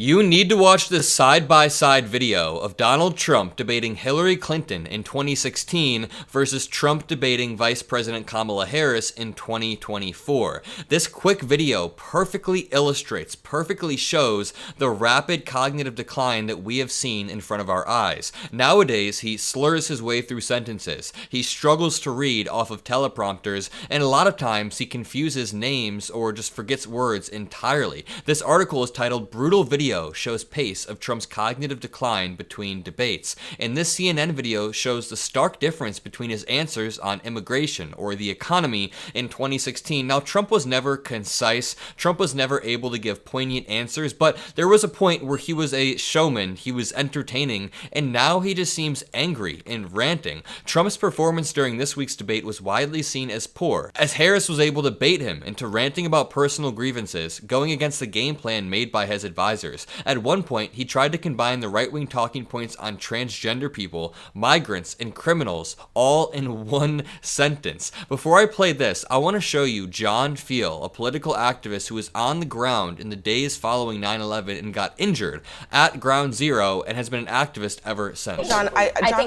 You need to watch this side-by-side video of Donald Trump debating Hillary Clinton in 2016 versus Trump debating Vice President Kamala Harris in 2024. This quick video perfectly illustrates, perfectly shows the rapid cognitive decline that we have seen in front of our eyes. Nowadays, he slurs his way through sentences, he struggles to read off of teleprompters, and a lot of times he confuses names or just forgets words entirely. This article is titled "Brutal Video Shows Pace of Trump's Cognitive Decline Between Debates." And this CNN video shows the stark difference between his answers on immigration or the economy in 2016. Now, Trump was never concise. Trump was never able to give poignant answers, but there was a point where he was a showman, he was entertaining, and now he just seems angry and ranting. Trump's performance during this week's debate was widely seen as poor, as Harris was able to bait him into ranting about personal grievances, going against the game plan made by his advisors. At one point, he tried to combine the right-wing talking points on transgender people, migrants, and criminals all in one sentence. Before I play this, I want to show you John Fiel, a political activist who was on the ground in the days following 9/11 and got injured at Ground Zero and has been an activist ever since. John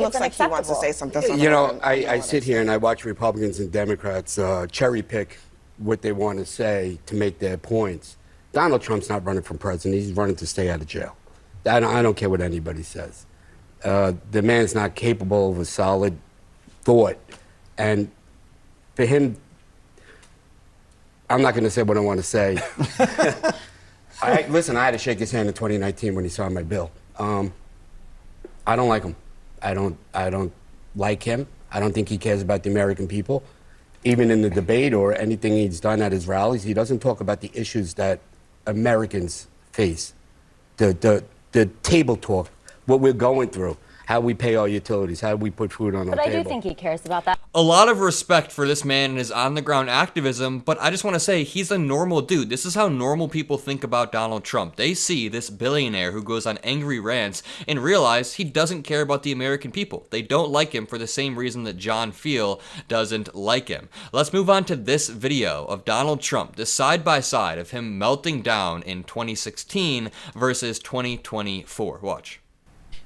looks like he wants to say something. You know, I sit here and I watch Republicans and Democrats cherry pick what they want to say to make their points. Donald Trump's not running for president. He's running to stay out of jail. I don't care what anybody says. The man's not capable of a solid thought. And for him, I'm not going to say what I want to say. Listen, I had to shake his hand in 2019 when he signed my bill. I don't like him. I don't like him. I don't think he cares about the American people. Even in the debate or anything he's done at his rallies, he doesn't talk about the issues that Americans face. The table talk, what we're going through, how we pay our utilities, how we put food on our table. But I do think he cares about that. A lot of respect for this man and his on-the-ground activism, but I just want to say he's a normal dude. This is how normal people think about Donald Trump. They see this billionaire who goes on angry rants and realize he doesn't care about the American people. They don't like him for the same reason that John Fiel doesn't like him. Let's move on to this video of Donald Trump, this side-by-side of him melting down in 2016 versus 2024. Watch.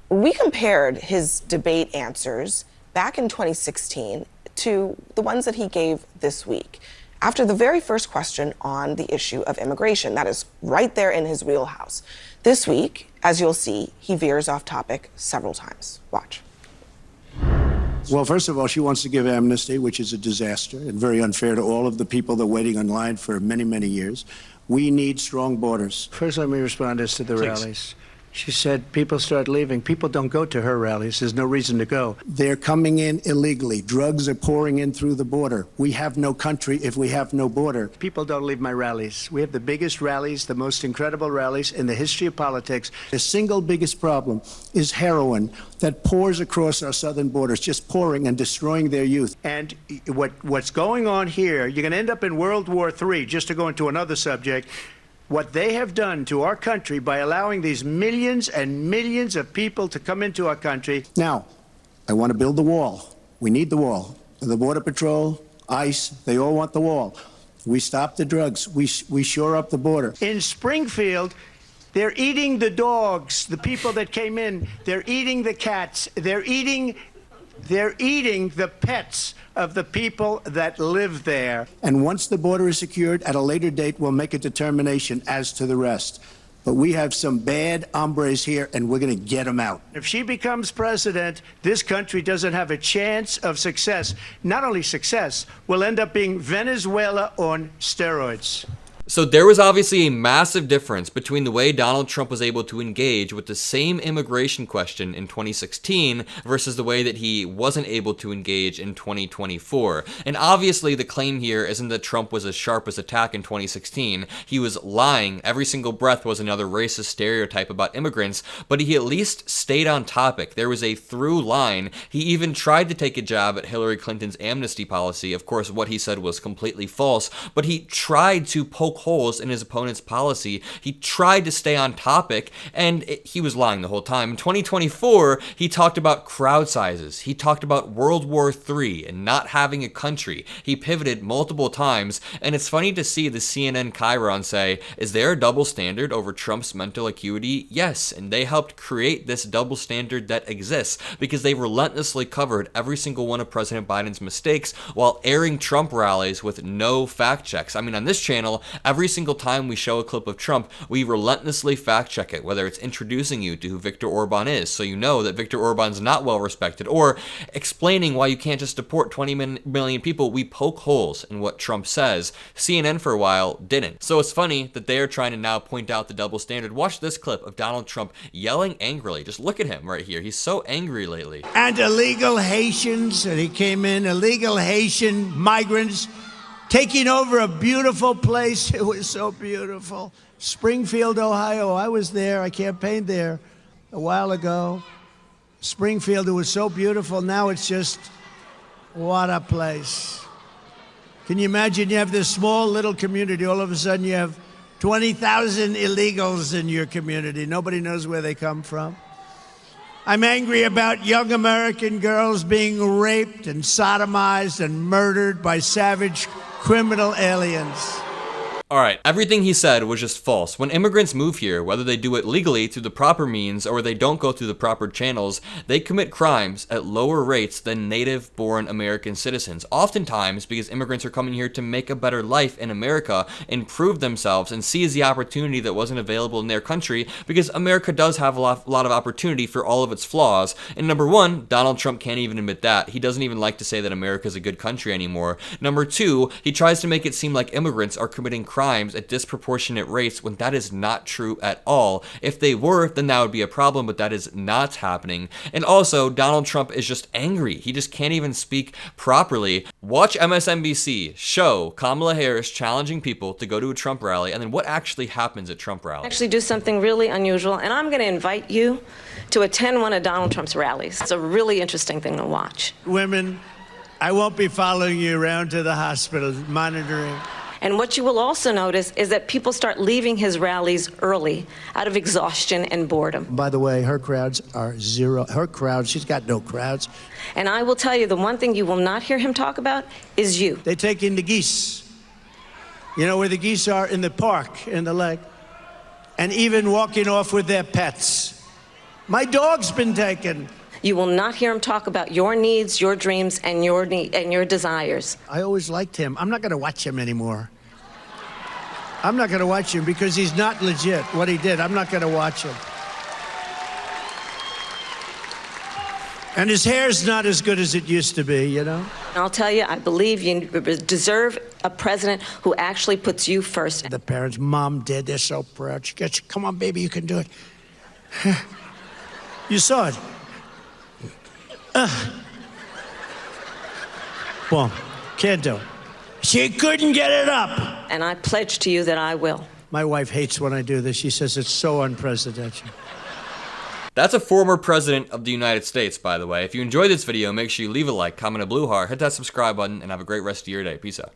We compared his debate answers back in 2016 to the ones that he gave this week after the very first question on the issue of immigration. That is right there in his wheelhouse. This week, as you'll see, he veers off topic several times. Watch. Well, first of all, she wants to give amnesty, which is a disaster and very unfair to all of the people that are waiting in line for many, many years. We need strong borders. First, let me respond as to the rallies. She said people start leaving. People don't go to her rallies. There's no reason to go. They're coming in illegally. Drugs are pouring in through the border. We have no country if we have no border. People don't leave my rallies. We have the biggest rallies, the most incredible rallies in the history of politics. The single biggest problem is heroin that pours across our southern borders, just pouring and destroying their youth. And what's going on here, you're going to end up in World War III, just to go into another subject. What they have done to our country by allowing these millions and millions of people to come into our country. Now, I want to build the wall. We need the wall. The Border Patrol, ICE, they all want the wall. We stop the drugs. We shore up the border. In Springfield, they're eating the dogs, the people that came in. They're eating the cats. They're eating the pets of the people that live there. And once the border is secured, at a later date, we'll make a determination as to the rest. But we have some bad hombres here, and we're going to get them out. If she becomes president, this country doesn't have a chance of success. Not only success, we'll end up being Venezuela on steroids. So there was obviously a massive difference between the way Donald Trump was able to engage with the same immigration question in 2016 versus the way that he wasn't able to engage in 2024. And obviously the claim here isn't that Trump was as sharp as attack in 2016. He was lying. Every single breath was another racist stereotype about immigrants, but he at least stayed on topic. There was a through line. He even tried to take a jab at Hillary Clinton's amnesty policy. Of course, what he said was completely false, but he tried to poke poke holes in his opponent's policy. He tried to stay on topic, and he was lying the whole time. In 2024, he talked about crowd sizes. He talked about World War III and not having a country. He pivoted multiple times, and it's funny to see the CNN Chiron say, is there a double standard over Trump's mental acuity? Yes, and they helped create this double standard that exists because they relentlessly covered every single one of President Biden's mistakes while airing Trump rallies with no fact checks. I mean, on this channel, every single time we show a clip of Trump, we relentlessly fact check it, whether it's introducing you to who Viktor Orban is, so you know that Viktor Orban's not well respected, or explaining why you can't just deport 20 million people. We poke holes in what Trump says. CNN for a while didn't. So it's funny that they are trying to now point out the double standard. Watch this clip of Donald Trump yelling angrily. Just look at him right here. He's so angry lately. And illegal Haitians, and he came in, illegal Haitian migrants taking over a beautiful place. It was so beautiful. Springfield, Ohio. I was there. I campaigned there a while ago. Springfield, it was so beautiful. Now it's just, what a place. Can you imagine you have this small little community, all of a sudden you have 20,000 illegals in your community. Nobody knows where they come from. I'm angry about young American girls being raped and sodomized and murdered by savage criminal aliens. Alright, everything he said was just false. When immigrants move here, whether they do it legally through the proper means or they don't go through the proper channels, they commit crimes at lower rates than native-born American citizens. Oftentimes because immigrants are coming here to make a better life in America, improve themselves, and seize the opportunity that wasn't available in their country, because America does have a lot of opportunity for all of its flaws. And number one, Donald Trump can't even admit that. He doesn't even like to say that America is a good country anymore. Number two, he tries to make it seem like immigrants are committing crimes at disproportionate rates when that is not true at all. If they were, then that would be a problem, but that is not happening. And also, Donald Trump is just angry. He just can't even speak properly. Watch MSNBC show Kamala Harris challenging people to go to a Trump rally, and then what actually happens at Trump rallies. Actually do something really unusual, and I'm going to invite you to attend one of Donald Trump's rallies. It's a really interesting thing to watch. Women, I won't be following you around to the hospital, monitoring. And what you will also notice is that people start leaving his rallies early out of exhaustion and boredom. By the way, her crowds are zero. Her crowd, she's got no crowds. And I will tell you, the one thing you will not hear him talk about is you. They take in the geese. You know where the geese are? In the park, in the lake. And even walking off with their pets. My dog's been taken. You will not hear him talk about your needs, your dreams, and your desires. I always liked him. I'm not going to watch him anymore. I'm not going to watch him because he's not legit, what he did. I'm not going to watch him. And his hair's not as good as it used to be, you know? I'll tell you, I believe you deserve a president who actually puts you first. The parents, mom, dad, they're so proud. She gets, come on, baby, you can do it. You saw it. Boom. Can't do it. She couldn't get it up. And I pledge to you that I will. My wife hates when I do this. She says it's so unprecedented. That's a former president of the United States, by the way. If you enjoyed this video, make sure you leave a like, comment a blue heart, hit that subscribe button, and have a great rest of your day. Peace out.